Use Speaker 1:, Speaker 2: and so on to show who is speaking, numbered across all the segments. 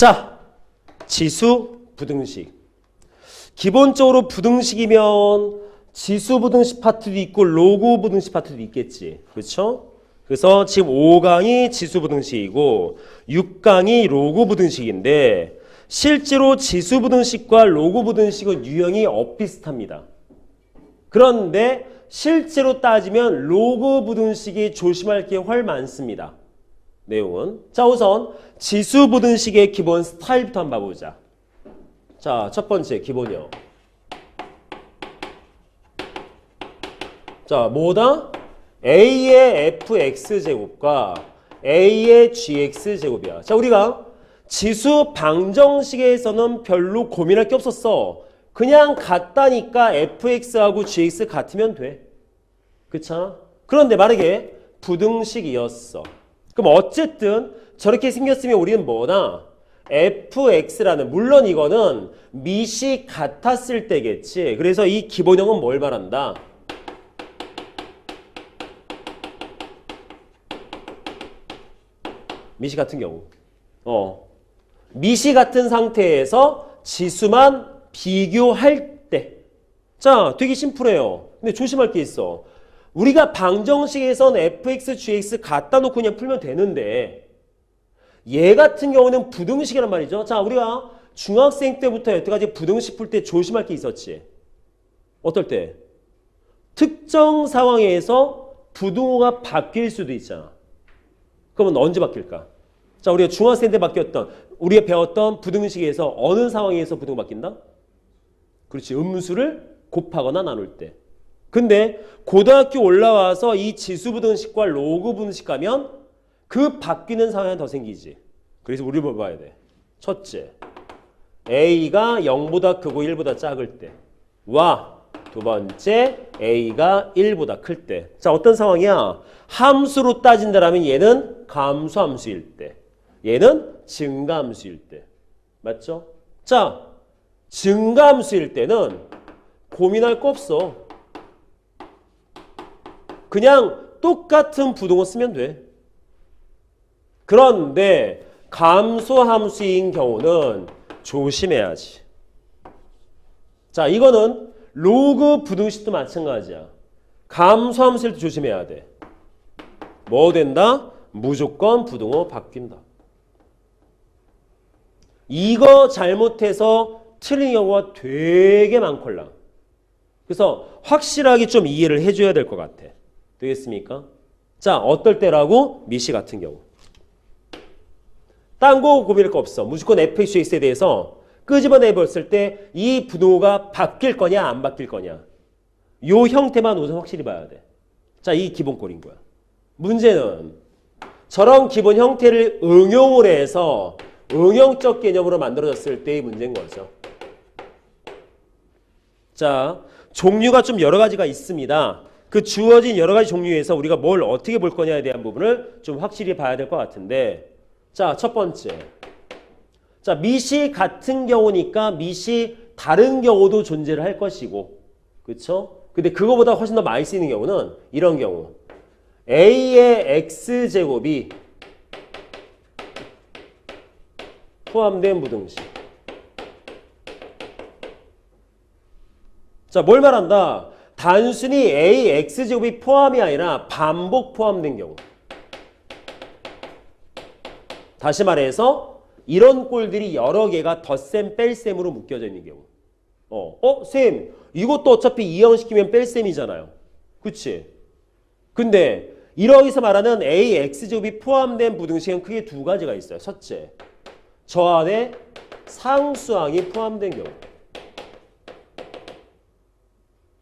Speaker 1: 자, 지수 부등식. 기본적으로 부등식이면 지수 부등식 파트도 있고 로그 부등식 파트도 있겠지. 그렇죠? 그래서 지금 5강이 지수 부등식이고 6강이 로그 부등식인데 실제로 지수 부등식과 로그 부등식은 유형이 엇비슷합니다. 그런데 실제로 따지면 로그 부등식이 조심할 게 훨 많습니다. 내용은. 자, 우선 지수 부등식의 기본 스타일부터 한번 봐보자. 자, 첫 번째 기본이요. 자, 뭐다? A의 fx제곱과 A의 gx제곱이야. 자, 우리가 지수 방정식에서는 별로 고민할 게 없었어. 그냥 같다니까 fx하고 gx 같으면 돼. 그쵸? 그런데 만약에 부등식이었어. 그럼 어쨌든 저렇게 생겼으면 우리는 뭐다? fx라는, 물론 이거는 밑이 같았을 때겠지. 그래서 이 기본형은 뭘 말한다? 밑이 같은 경우. 밑이 같은 상태에서 지수만 비교할 때. 자, 되게 심플해요. 근데 조심할 게 있어. 우리가 방정식에선 fx, gx 갖다 놓고 그냥 풀면 되는데 얘 같은 경우는 부등식이란 말이죠. 자, 우리가 중학생 때부터 여태까지 부등식 풀 때 조심할 게 있었지. 어떨 때? 특정 상황에서 부등호가 바뀔 수도 있잖아. 그러면 언제 바뀔까? 자, 우리가 중학생 때 우리가 배웠던 부등식에서 어느 상황에서 부등호 바뀐다? 그렇지. 음수를 곱하거나 나눌 때. 근데 고등학교 올라와서 이 지수 부등식과 로그 부등식 가면 그 바뀌는 상황이 더 생기지. 그래서 우리 뭐 봐야 돼? 첫째, A가 0보다 크고 1보다 작을 때. 와, 두 번째, A가 1보다 클 때. 자, 어떤 상황이야? 함수로 따진다라면 얘는 감소함수일 때. 얘는 증가함수일 때. 맞죠? 자, 증가함수일 때는 고민할 거 없어. 그냥 똑같은 부등호 쓰면 돼. 그런데 감소함수인 경우는 조심해야지. 자, 이거는 로그 부등식도 마찬가지야. 감소함수일 때 조심해야 돼. 뭐 된다? 무조건 부등호 바뀐다. 이거 잘못해서 틀린 경우가 되게 많걸라. 그래서 확실하게 좀 이해를 해줘야 될 것 같아. 되겠습니까? 자, 어떨 때라고? 미시 같은 경우. 딴 거 고민할 거 없어. 무조건 fx에 대해서 끄집어내 봤을 때 이 부등호가 바뀔 거냐 안 바뀔 거냐. 요 형태만 우선 확실히 봐야 돼. 자, 이 기본꼴인 거야. 문제는 저런 기본 형태를 응용을 해서 응용적 개념으로 만들어졌을 때의 문제인 거죠. 자, 종류가 좀 여러 가지가 있습니다. 그 주어진 여러 가지 종류에서 우리가 뭘 어떻게 볼 거냐에 대한 부분을 좀 확실히 봐야 될 것 같은데, 자, 첫 번째. 자, 밑이 같은 경우니까 밑이 다른 경우도 존재를 할 것이고, 그쵸? 근데 그거보다 훨씬 더 많이 쓰이는 경우는 이런 경우. A의 X제곱이 포함된 부등식. 자, 뭘 말한다? 단순히 A, X제곱이 포함이 아니라 반복 포함된 경우. 다시 말해서 이런 꼴들이 여러 개가 덧셈, 뺄셈으로 묶여져 있는 경우. 쌤, 이것도 어차피 이형시키면 뺄셈이잖아요. 그치? 근데 이러기서 말하는 A, X제곱이 포함된 부등식은 크게 두 가지가 있어요. 첫째, 저 안에 상수항이 포함된 경우.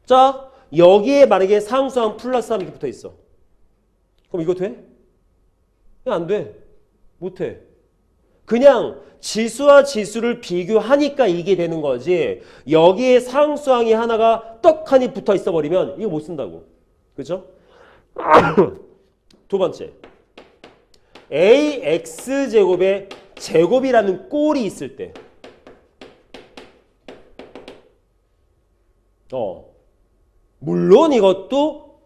Speaker 1: 자, 여기에 만약에 상수항 플러스 3 이렇게 붙어 있어. 그럼 이거 돼? 그냥 안 돼. 못 해. 그냥 지수와 지수를 비교하니까 이게 되는 거지. 여기에 상수항이 하나가 떡하니 붙어 있어 버리면 이거 못 쓴다고. 그죠? 두 번째. AX제곱의 제곱이라는 꼴이 있을 때. 물론 이것도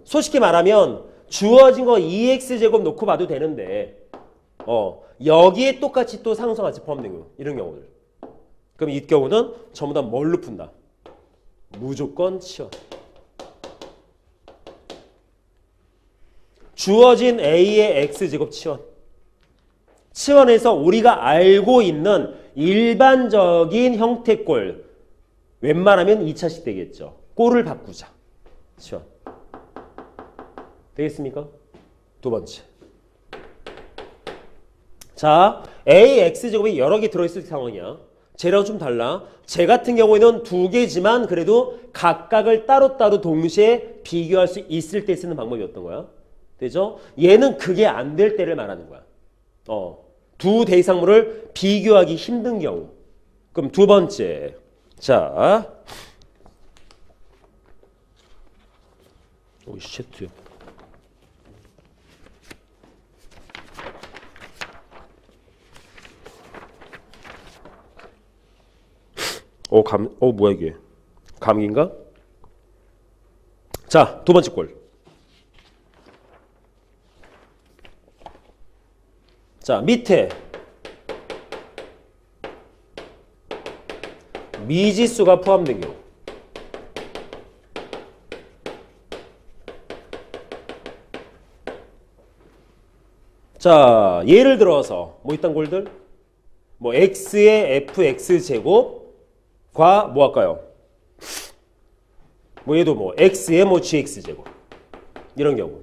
Speaker 1: 솔직히 말하면 주어진 거 2x제곱 놓고 봐도 되는데 여기에 똑같이 또 상수가 포함된 경우. 이런 경우들. 그럼 이 경우는 전부 다 뭘로 푼다? 무조건 치환. 주어진 A의 X제곱 치환. 치환해서 우리가 알고 있는 일반적인 형태꼴. 웬만하면 2차식 되겠죠. 꼴을 바꾸자. 치환. 되겠습니까? 두 번째. 자, AX제곱이 여러 개 들어있을 상황이야. 쟤랑 좀 달라. 쟤 같은 경우에는 두 개지만 그래도 각각을 따로따로 동시에 비교할 수 있을 때 쓰는 방법이 어떤 거야? 되죠? 얘는 그게 안 될 때를 말하는 거야. 두 대상물을 비교하기 힘든 경우. 그럼 두 번째. 자. 오이 쉣. 뭐야 이게? 감기인가? 자, 두 번째 꼴. 자, 밑에 미지수가 포함된 경우. 자, 예를 들어서 뭐 있단 꼴들? 뭐 x의 fx제곱과 뭐 할까요? 뭐 얘도 뭐 x의 뭐 gx제곱. 이런 경우.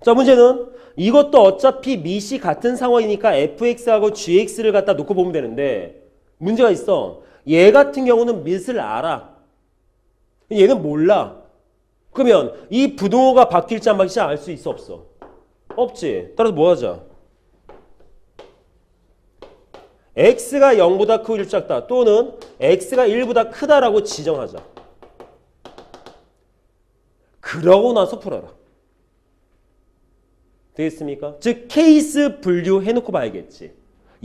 Speaker 1: 자, 문제는 이것도 어차피 밑이 같은 상황이니까 fx하고 gx를 갖다 놓고 보면 되는데 문제가 있어. 얘 같은 경우는 밑을 알아. 얘는 몰라. 그러면 이 부동호가 바뀔지 안 바뀔지 알 수 있어 없어? 없지. 따라서 뭐 하자? x가 0보다 크고 1 작다 또는 x가 1보다 크다라고 지정하자. 그러고 나서 풀어라. 되겠습니까? 즉 케이스 분류해놓고 봐야겠지.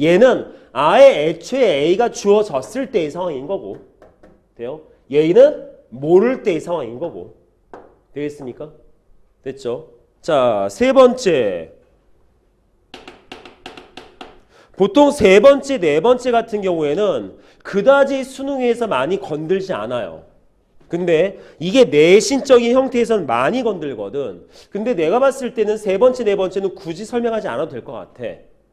Speaker 1: 얘는 아예 애초에 A가 주어졌을 때의 상황인 거고 돼요? 얘는 모를 때의 상황인 거고 되겠습니까? 됐죠? 자, 세 번째. 보통 세 번째, 네 번째 같은 경우에는 그다지 수능에서 많이 건들지 않아요. 근데 이게 내신적인 형태에서는 많이 건들거든. 근데 내가 봤을 때는 세 번째, 네 번째는 굳이 설명하지 않아도 될 것 같아.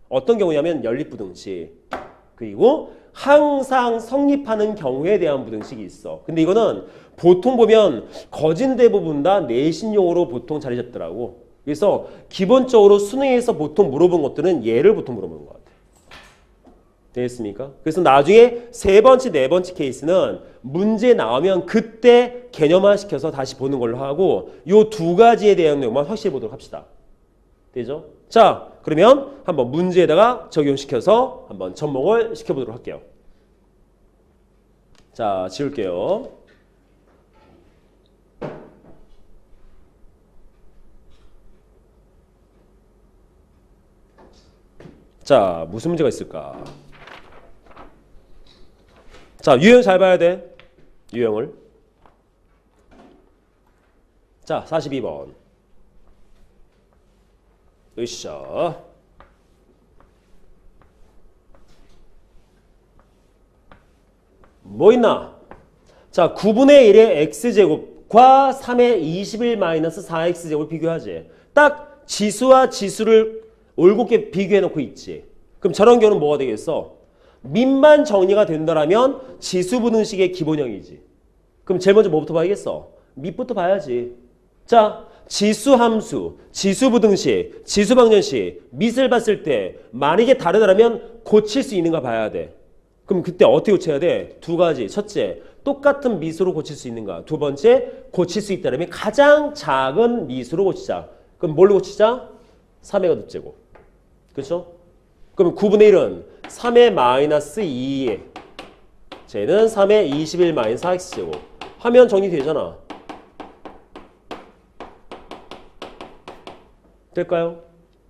Speaker 1: 어떤 경우냐면 연립부등식. 그리고 항상 성립하는 경우에 대한 부등식이 있어. 근데 이거는 보통 보면 거진 대부분 다 내신용으로 보통 자리 잡더라고. 그래서 기본적으로 수능에서 보통 물어본 것들은 얘를 보통 물어보는 것 같아. 되겠습니까? 그래서 나중에 세 번째, 네 번째 케이스는 문제 나오면 그때 개념화 시켜서 다시 보는 걸로 하고 요 두 가지에 대한 내용만 확실히 보도록 합시다. 되죠? 자, 그러면 한번 문제에다가 적용시켜서 한번 접목을 시켜보도록 할게요. 자, 지울게요. 자, 무슨 문제가 있을까? 자, 유형 잘 봐야 돼. 유형을. 자, 42번. 으쌰. 뭐 있나? 자, 9분의 1의 x제곱과 3의 21-4x제곱을 비교하지. 딱 지수와 지수를 올곧게 비교해놓고 있지. 그럼 저런 경우는 뭐가 되겠어? 밑만 정리가 된다라면 지수부등식의 기본형이지. 그럼 제일 먼저 뭐부터 봐야겠어? 밑부터 봐야지. 자, 지수함수, 지수부등식, 지수방정식, 밑을 봤을 때 만약에 다르다면 고칠 수 있는가 봐야 돼. 그럼 그때 어떻게 고쳐야 돼? 두 가지. 첫째, 똑같은 밑으로 고칠 수 있는가? 두 번째, 고칠 수 있다면 가장 작은 밑으로 고치자. 그럼 뭘로 고치자? 3의 거듭제곱. 그렇죠? 그럼 9분의 1은 3의 마이너스 2, 쟤는 3의 21 마이너스 4x제곱. 하면 정리되잖아. 될까요?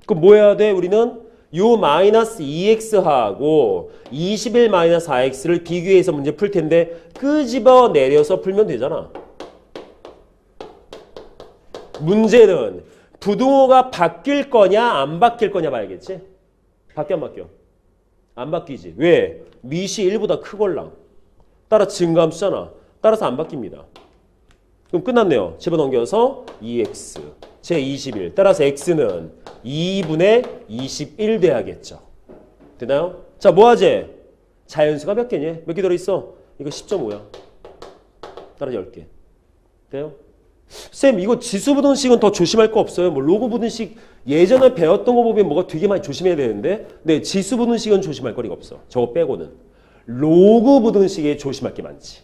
Speaker 1: 그럼 뭐 해야 돼? 우리는 요 마이너스 2x하고 21 마이너스 4x를 비교해서 문제 풀 텐데 끄집어 내려서 풀면 되잖아. 문제는 부등호가 바뀔 거냐 안 바뀔 거냐 봐야겠지. 바뀌어 안 바뀌어? 안 바뀌지. 왜? 밑이 1보다 크걸랑. 따라 증가함수잖아. 따라서 안 바뀝니다. 그럼 끝났네요. 집어넘겨서 2x 제 21. 따라서 x는 2분의 21 돼야겠죠. 되나요? 자, 뭐하지? 자연수가 몇 개니? 몇 개 들어있어? 이거 10.5야. 따라서 10개. 돼요? 쌤, 이거 지수부등식은 더 조심할 거 없어요? 뭐 로그부등식 예전에 배웠던 거 보면 뭐가 되게 많이 조심해야 되는데, 네, 지수부등식은 조심할 거리가 없어. 저거 빼고는. 로그부등식에 조심할 게 많지.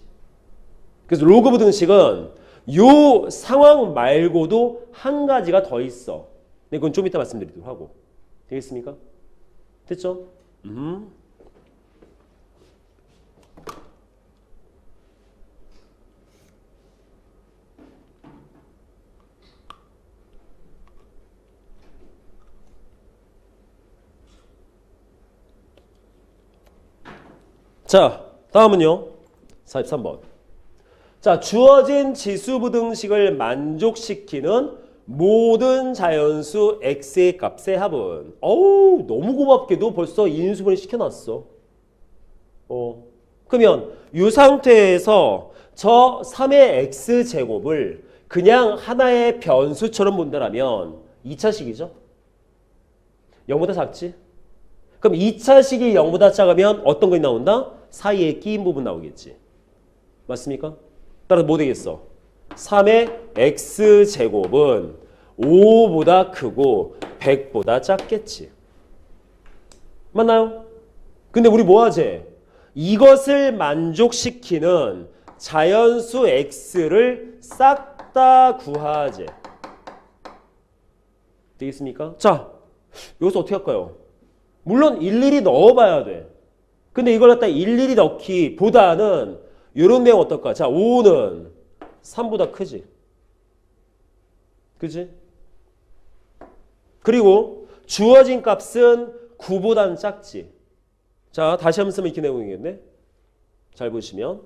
Speaker 1: 그래서 로그부등식은 요 상황 말고도 한 가지가 더 있어. 네, 그건 좀 이따 말씀드리도록 하고. 되겠습니까? 됐죠? 자, 다음은요. 43번. 자, 주어진 지수부등식을 만족시키는 모든 자연수 x의 값의 합은. 어우, 너무 고맙게도 벌써 인수분해 시켜놨어. 그러면 이 상태에서 저 3의 x제곱을 그냥 하나의 변수처럼 본다면 2차식이죠. 0보다 작지? 그럼 2차식이 0보다 작으면 어떤 것이 나온다? 사이에 끼인 부분 나오겠지. 맞습니까? 따라서 뭐 되겠어? 3의 x제곱은 5보다 크고 100보다 작겠지. 맞나요? 근데 우리 뭐 하지? 이것을 만족시키는 자연수 x를 싹 다 구하지. 되겠습니까? 자, 여기서 어떻게 할까요? 물론 일일이 넣어봐야 돼. 근데 이걸 갖다 일일이 넣기보다는 이런 내용 어떨까? 자, 5는 3보다 크지. 그지? 그리고 주어진 값은 9보다는 작지. 자, 다시 한번 쓰면 이렇게 내용이겠네. 잘 보시면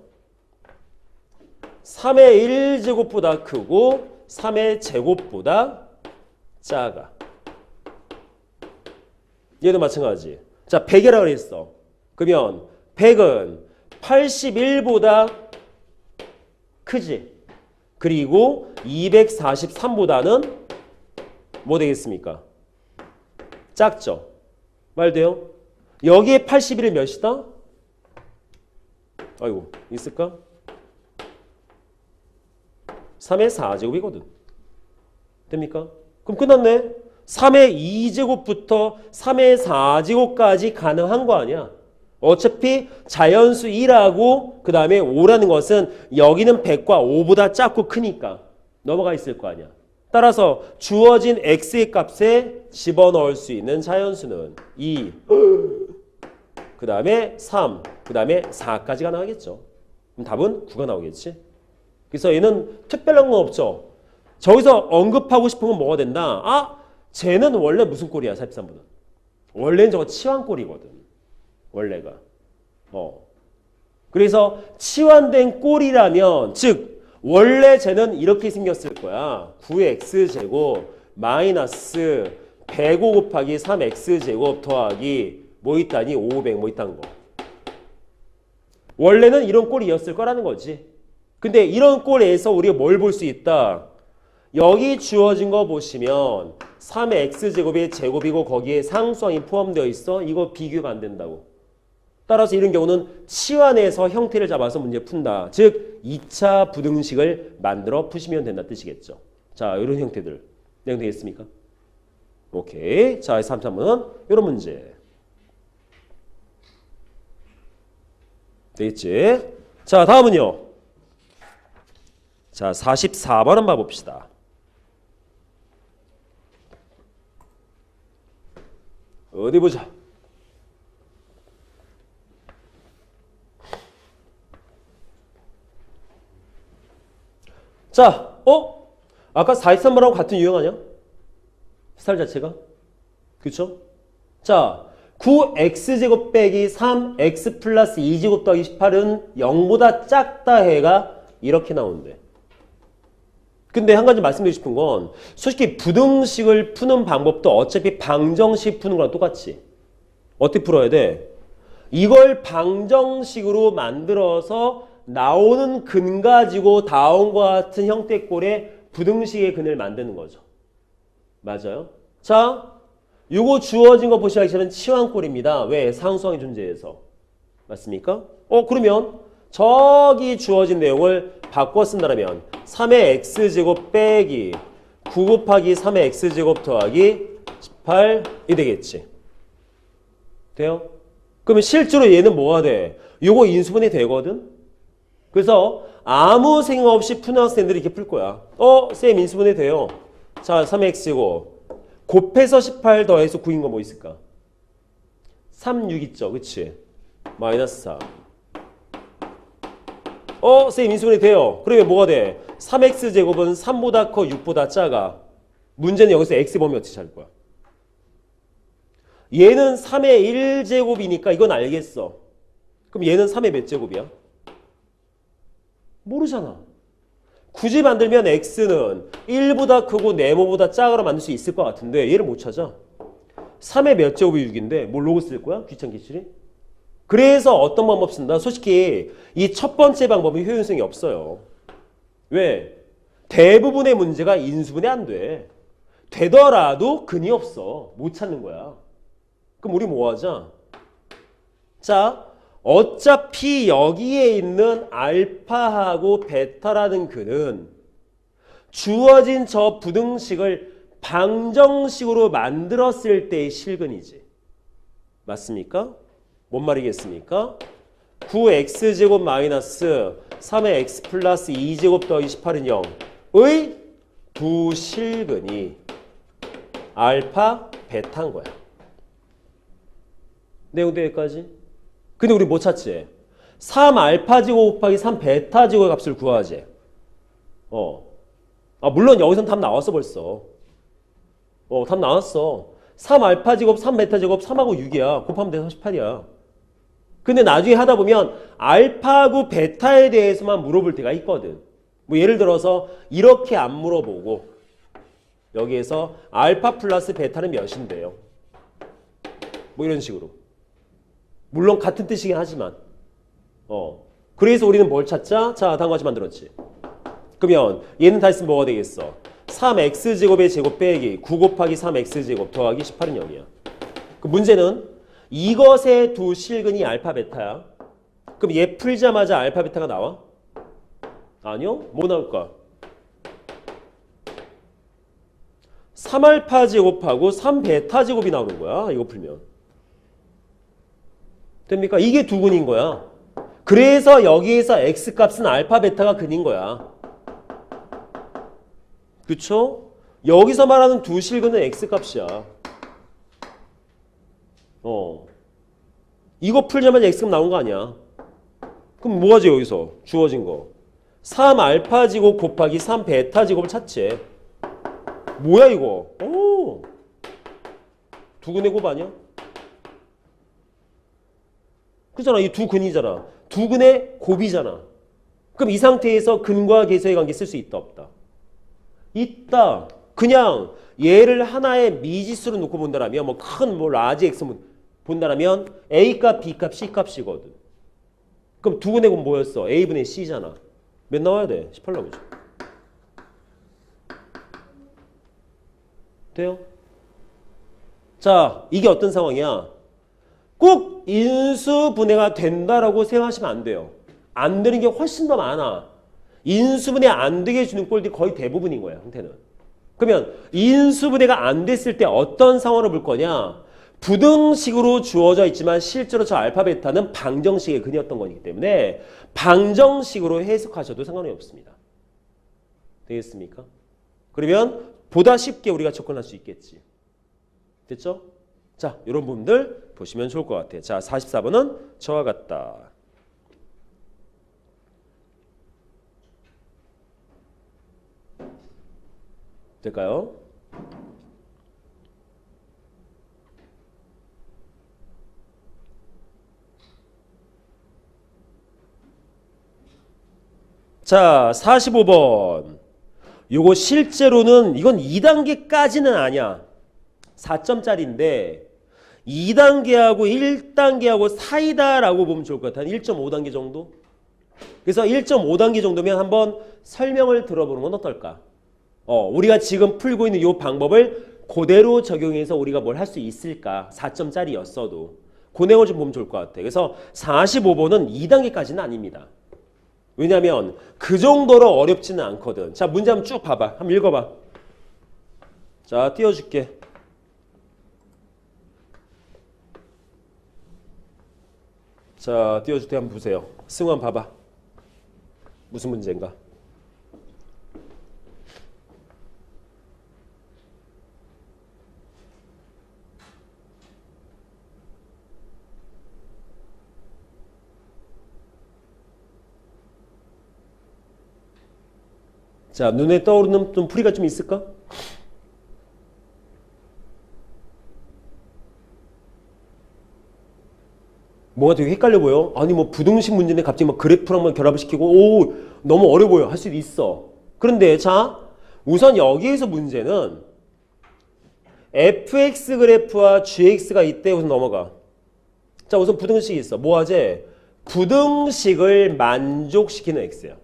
Speaker 1: 3의 1제곱보다 크고 3의 제곱보다 작아. 얘도 마찬가지. 자, 100이라고 그랬어. 그러면 100은 81보다 크지. 그리고 243보다는 뭐 되겠습니까? 작죠. 말 돼요? 여기에 81이 몇이다? 아이고, 있을까? 3의 4제곱이거든. 됩니까? 그럼 끝났네. 3의 2제곱부터 3의 4제곱까지 가능한 거 아니야. 어차피 자연수 2라고 그 다음에 5라는 것은 여기는 100과 5보다 작고 크니까 넘어가 있을 거 아니야. 따라서 주어진 x의 값에 집어넣을 수 있는 자연수는 2, 그 다음에 3, 그 다음에 4까지가 나오겠죠. 그럼 답은 9가 나오겠지. 그래서 얘는 특별한 건 없죠. 저기서 언급하고 싶은 건 뭐가 된다? 아, 쟤는 원래 무슨 꼴이야, 43번은. 원래는 저거 치환꼴이거든. 원래가. 그래서 치환된 꼴이라면, 즉 원래 쟤는 이렇게 생겼을 거야. 9x제곱 마이너스 105 곱하기 3x제곱 더하기 뭐 있다니 500 뭐 있다는 거. 원래는 이런 꼴이었을 거라는 거지. 근데 이런 꼴에서 우리가 뭘 볼 수 있다? 여기 주어진 거 보시면 3의 x제곱이 제곱이고 거기에 상수항이 포함되어 있어. 이거 비교가 안 된다고. 따라서 이런 경우는 치환해서 형태를 잡아서 문제 푼다. 즉 2차 부등식을 만들어 푸시면 된다 뜻이겠죠. 자, 이런 형태들 내용 되겠습니까? 오케이. 자, 3차문은 이런 문제. 되겠지? 자, 다음은요. 자, 44번 한번 봐봅시다. 어디 보자. 자, 아까 423번하고 같은 유형 아니야? 스타일 자체가? 그쵸? 자, 9x제곱 빼기 3x 플러스 2제곱 더하기 18은 0보다 작다 해가 이렇게 나오는데. 근데 한 가지 말씀드리고 싶은 건 솔직히 부등식을 푸는 방법도 어차피 방정식 푸는 거랑 똑같지. 어떻게 풀어야 돼? 이걸 방정식으로 만들어서 나오는 근 가지고 다음과 같은 형태꼴의 부등식의 근을 만드는 거죠. 맞아요? 자, 요거 주어진 거 보시면 치환꼴입니다. 왜? 상수항이 존재해서. 맞습니까? 그러면 저기 주어진 내용을 바꿔 쓴다면 3의 x제곱 빼기 9 곱하기 3의 x제곱 더하기 18이 되겠지. 돼요? 그러면 실제로 얘는 뭐가 돼? 요거 인수분해 되거든? 그래서 아무 생각 없이 푸는 학생들이 이렇게 풀 거야. 쌤 인수분해 돼요. 자, 3의 x제곱 곱해서 18 더해서 9인 거 뭐 있을까? 3, 6 있죠. 그치? 마이너스 4. 쌤 인수분해 돼요. 그러면 뭐가 돼? 3x제곱은 3보다 커 6보다 작아. 문제는 여기서 x 범위 어떻게 찾을 거야? 얘는 3의 1제곱이니까 이건 알겠어. 그럼 얘는 3의 몇 제곱이야? 모르잖아. 굳이 만들면 x는 1보다 크고 네모보다 작아로 만들 수 있을 것 같은데 얘를 못 찾아. 3의 몇 제곱이 6인데 뭘 로그 쓸 거야? 귀찮게 치리? 그래서 어떤 방법 쓴다? 솔직히 이 첫 번째 방법은 효용성이 없어요. 왜? 대부분의 문제가 인수분해 안 돼. 되더라도 근이 없어. 못 찾는 거야. 그럼 우리 뭐 하자? 자, 어차피 여기에 있는 알파하고 베타라는 근은 주어진 저 부등식을 방정식으로 만들었을 때의 실근이지. 맞습니까? 뭔 말이겠습니까? 9x제곱 마이너스 3의 x 플러스 2제곱 더하기 18은 0의 두 실근이 알파, 베타인 거야. 내용도 여기까지? 근데 우리 못 찾지? 3알파 제곱 곱하기 3베타 제곱의 값을 구하지. 물론 여기선 답 나왔어 벌써. 답 나왔어. 3알파 제곱, 3베타 제곱, 3하고 6이야. 곱하면 돼 38이야. 근데 나중에 하다 보면 알파하고 베타에 대해서만 물어볼 때가 있거든. 뭐 예를 들어서 이렇게 안 물어보고 여기에서 알파 플러스 베타는 몇인데요? 뭐 이런 식으로. 물론 같은 뜻이긴 하지만 그래서 우리는 뭘 찾자? 자, 다음과 같이 만들었지. 그러면 얘는 다시 쓰면 뭐가 되겠어? 3x제곱의 제곱 빼기 9 곱하기 3x제곱 더하기 18은 0이야. 그 문제는 이것의 두 실근이 알파 베타야. 그럼 얘 풀자마자 알파 베타가 나와? 아니요. 뭐 나올까? 3알파 제곱하고 3베타 제곱이 나오는 거야. 이거 풀면. 됩니까? 이게 두 근인 거야. 그래서 여기에서 x값은 알파 베타가 근인 거야. 그쵸? 여기서 말하는 두 실근은 x값이야. 이거 풀자마자 x값 나온 거 아니야. 그럼 뭐하지 여기서? 주어진 거. 3알파 제곱 곱하기 3베타 제곱을 찾지. 뭐야 이거? 두 근의 곱 아니야? 그잖아. 이 두 근이잖아. 두 근의 곱이잖아. 그럼 이 상태에서 근과 계수의 관계 쓸 수 있다 없다? 있다. 그냥 얘를 하나의 미지수로 놓고 본다라면 뭐 큰 뭐 라지 x 본다라면 a값, b값, c값이거든. 그럼 두 근의 곱 뭐였어? a분의 c잖아. 몇 나와야 돼? 18 나오죠. 돼요? 자, 이게 어떤 상황이야? 꼭 인수분해가 된다라고 생각하시면 안 돼요. 안 되는 게 훨씬 더 많아. 인수분해 안 되게 해주는 꼴들이 거의 대부분인 거야, 형태는. 그러면 인수분해가 안 됐을 때 어떤 상황을 볼 거냐? 부등식으로 주어져 있지만 실제로 저 알파 베타는 방정식의 근이었던 거기 때문에 방정식으로 해석하셔도 상관이 없습니다. 되겠습니까? 그러면 보다 쉽게 우리가 접근할 수 있겠지. 됐죠? 자, 이런 부분들 보시면 좋을 것 같아요. 자, 44번은 저와 같다. 될까요? 자, 45번. 요거 실제로는 이건 2단계까지는 아니야. 4점짜리인데 2단계하고 1단계하고 사이다라고 보면 좋을 것 같아. 한 1.5단계 정도? 그래서 1.5단계 정도면 한번 설명을 들어보는 건 어떨까? 우리가 지금 풀고 있는 이 방법을 그대로 적용해서 우리가 뭘 할 수 있을까? 4점짜리였어도. 그 내용을 좀 보면 좋을 것 같아. 그래서 45번은 2단계까지는 아닙니다. 왜냐면 그 정도로 어렵지는 않거든. 자, 문제 한번 쭉 봐봐. 한번 읽어봐. 자, 띄워줄게. 자, 띄워줄 때 한번 보세요. 승우 한번 봐봐. 무슨 문제인가? 자, 눈에 떠오르는 좀 풀이가 좀 있을까? 뭐가 되게 헷갈려 보여? 아니 뭐 부등식 문제인데 갑자기 막 그래프랑 막 결합을 시키고 오 너무 어려 보여 할 수도 있어. 그런데 자 우선 여기에서 문제는 fx 그래프와 gx가 이때 우선 넘어가. 자 우선 부등식이 있어. 뭐 하지? 부등식을 만족시키는 x야.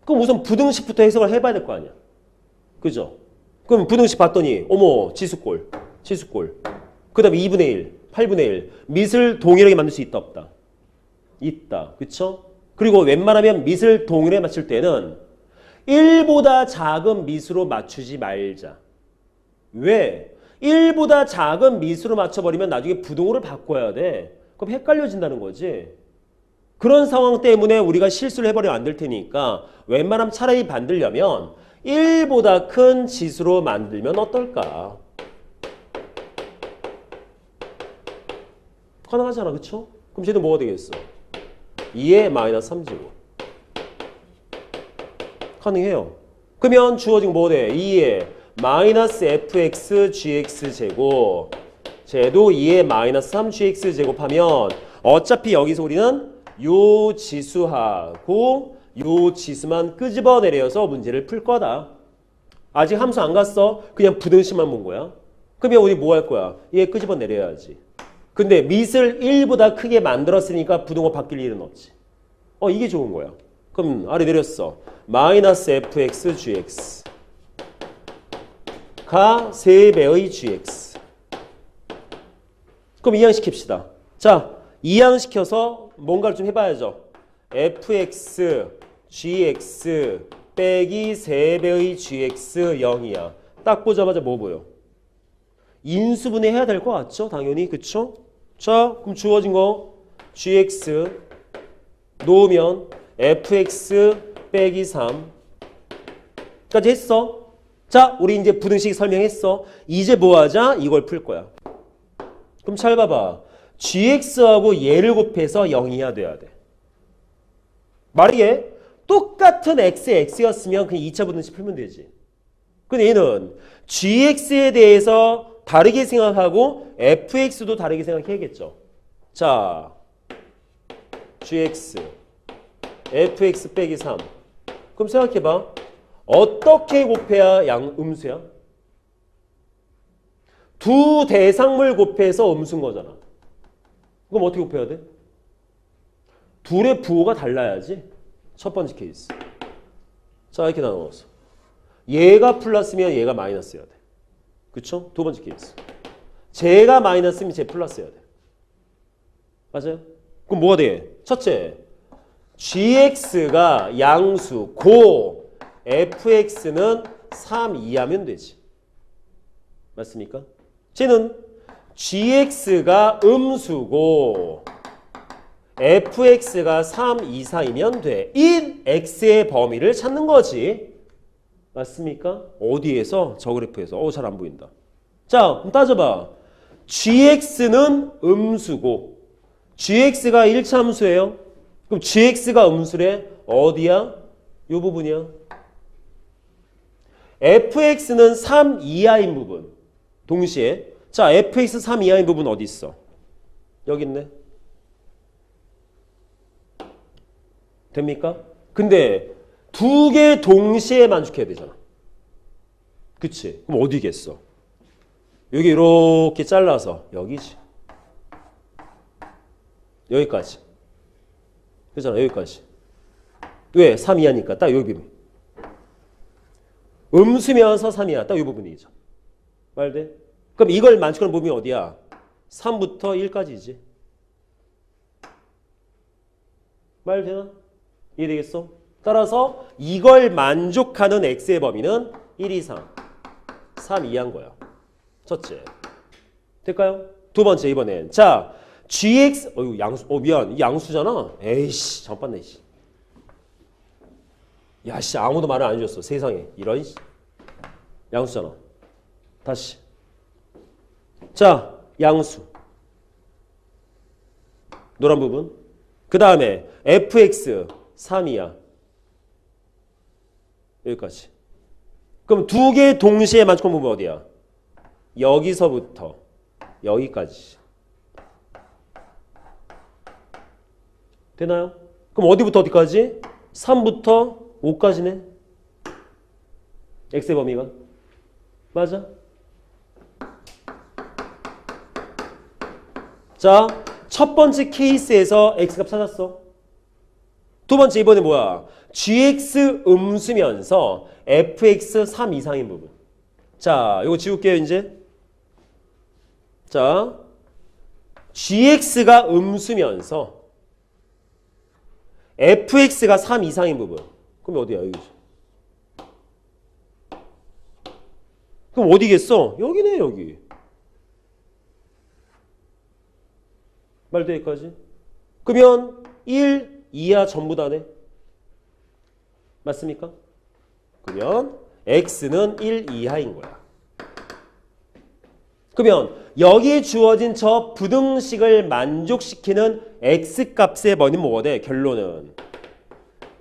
Speaker 1: 그럼 우선 부등식부터 해석을 해봐야 될 거 아니야. 그죠? 그럼 부등식 봤더니 어머 치수꼴. 그 다음에 2분의 1, 8분의 1. 밑을 동일하게 만들 수 있다 없다? 있다. 그쵸? 그리고 웬만하면 밑을 동일하게 맞출 때는 1보다 작은 밑으로 맞추지 말자. 왜? 1보다 작은 밑으로 맞춰버리면 나중에 부등호를 바꿔야 돼. 그럼 헷갈려진다는 거지. 그런 상황 때문에 우리가 실수를 해버리면 안 될 테니까 웬만하면 차라리 만들려면 1보다 큰 지수로 만들면 어떨까? 가능하잖아. 그쵸? 그럼 쟤는 뭐가 되겠어? 2의 마이너스 3제곱. 가능해요. 그러면 주어진 거 뭐가 돼? 2의 마이너스 fx gx 제곱. 쟤도 2의 마이너스 3gx 제곱하면 어차피 여기서 우리는 요 지수하고 요 지수만 끄집어내려서 문제를 풀 거다. 아직 함수 안 갔어? 그냥 부등식만 본 거야. 그러면 우리 뭐 할 거야? 얘 끄집어내려야지. 근데 밑을 1보다 크게 만들었으니까 부등호 바뀔 일은 없지. 이게 좋은 거야. 그럼 아래 내렸어. 마이너스 fx gx 가 3배의 gx. 그럼 이항시킵시다. 자, 이항시켜서 뭔가를 좀 해봐야죠. fx gx 빼기 3배의 gx 0이야. 딱 보자마자 뭐 보여? 인수분해 해야 될 것 같죠? 당연히. 그쵸? 자, 그럼 주어진 거 gx 놓으면 fx 빼기 3까지 했어. 자, 우리 이제 부등식 설명했어. 이제 뭐 하자? 이걸 풀 거야. 그럼 잘 봐봐. gx하고 얘를 곱해서 0이야 돼야 돼. 만약에 똑같은 x였으면 그냥 2차 부등식 풀면 되지. 근데 얘는 gx에 대해서 다르게 생각하고 fx도 다르게 생각해야겠죠. 자, gx, fx 빼기 3. 그럼 생각해봐. 어떻게 곱해야 음수야? 두 대상물 곱해서 음수인 거잖아. 그럼 어떻게 곱해야 돼? 둘의 부호가 달라야지. 첫 번째 케이스. 자, 이렇게 나눠서. 얘가 플러스면 얘가 마이너스여야 돼. 그쵸? 두 번째 케이스. 쟤가 마이너스면 쟤 플러스여야 돼. 맞아요? 그럼 뭐가 돼? 첫째, gx가 양수, 고 fx는 3 이하면 되지. 맞습니까? 쟤는 gx가 음수고 fx가 3 이상이면 돼. 인 x의 범위를 찾는 거지. 맞습니까? 어디에서? 저 그래프에서. 잘 안 보인다. 자, 그럼 따져봐. gx는 음수고 gx가 1차 함수예요. 그럼 gx가 음수래. 어디야? 이 부분이야. fx는 3 이하인 부분. 동시에 자, fx 3 이하인 부분 어디 있어? 여기 있네. 됩니까? 근데 두 개 동시에 만족해야 되잖아. 그치? 그럼 어디겠어? 여기 이렇게 잘라서 여기지. 여기까지. 그렇잖아. 여기까지. 왜? 3 이하니까 딱 여기 부분. 음수면서 3 이하. 딱 이 부분이죠. 말돼? 그럼 이걸 만족하는 부분이 어디야? 3부터 1까지지. 말 되나? 이해되겠어? 따라서 이걸 만족하는 x의 범위는 1 이상 3 이하인 거야. 첫째. 될까요? 두 번째 이번엔. 자, gx 양수. 미안. 양수잖아. 에이씨. 잠깐만. 야씨 아무도 말을 안 해줬어. 세상에. 이런 양수잖아. 다시. 자, 양수. 노란 부분. 그 다음에 fx 3 이하. 여기까지. 그럼 두 개 동시에 만족한 부분 어디야? 여기서부터 여기까지. 되나요? 그럼 어디부터 어디까지? 3부터 5까지네. x의 범위가. 맞아? 자, 첫 번째 케이스에서 x값 찾았어. 두 번째 이번에 뭐야? gx 음수면서 fx 3 이상인 부분. 자, 이거 지울게요 이제. 자, gx가 음수면서 fx가 3 이상인 부분. 그럼 어디야? 여기지. 그럼 어디겠어? 여기네 여기. 말돼 여기까지? 그러면 1 이하 전부 다네. 맞습니까? 그러면 x는 1 이하인 거야. 그러면 여기에 주어진 저 부등식을 만족시키는 x값의 범위는 뭐가 돼? 결론은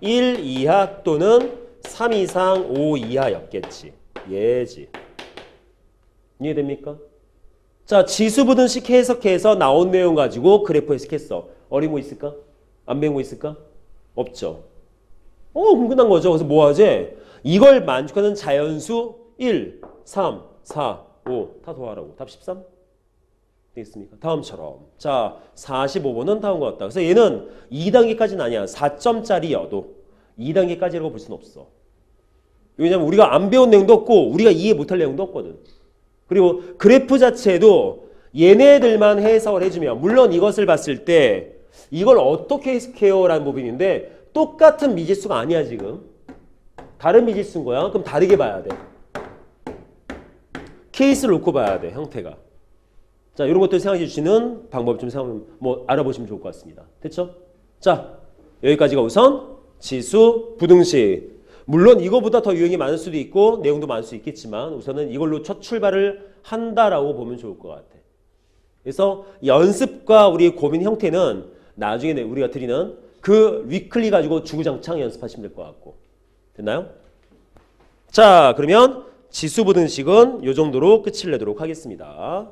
Speaker 1: 1 이하 또는 3 이상 5 이하였겠지. 예지. 이해됩니까? 자, 지수부등식 해석해서 나온 내용 가지고 그래프 해석했어. 어린 거 있을까? 안 배운 거 있을까? 없죠. 그럼 끝난 거죠. 그래서 뭐 하지? 이걸 만족하는 자연수 1, 3, 4, 5 다 더하라고. 답 13? 되겠습니까? 다음처럼. 자, 45번은 다음과 같다. 그래서 얘는 2단계까지는 아니야. 4점짜리여도 2단계까지라고 볼 수는 없어. 왜냐면 우리가 안 배운 내용도 없고 우리가 이해 못할 내용도 없거든. 그리고 그래프 자체도 얘네들만 해석을 해주면, 물론 이것을 봤을 때 이걸 어떻게 해석해요? 라는 부분인데 똑같은 미지수가 아니야 지금. 다른 미지수인 거야. 그럼 다르게 봐야 돼. 케이스를 놓고 봐야 돼. 형태가. 자, 이런 것들 생각해 주시는 방법 좀 알아보시면 좋을 것 같습니다. 됐죠? 자, 여기까지가 우선 지수 부등식. 물론 이거보다 더 유형이 많을 수도 있고 내용도 많을 수 있겠지만 우선은 이걸로 첫 출발을 한다라고 보면 좋을 것 같아. 그래서 연습과 우리 고민 형태는 나중에 우리가 드리는 그 위클리 가지고 주구장창 연습하시면 될 것 같고. 됐나요? 자, 그러면 지수부등식은 이 정도로 끝을 내도록 하겠습니다.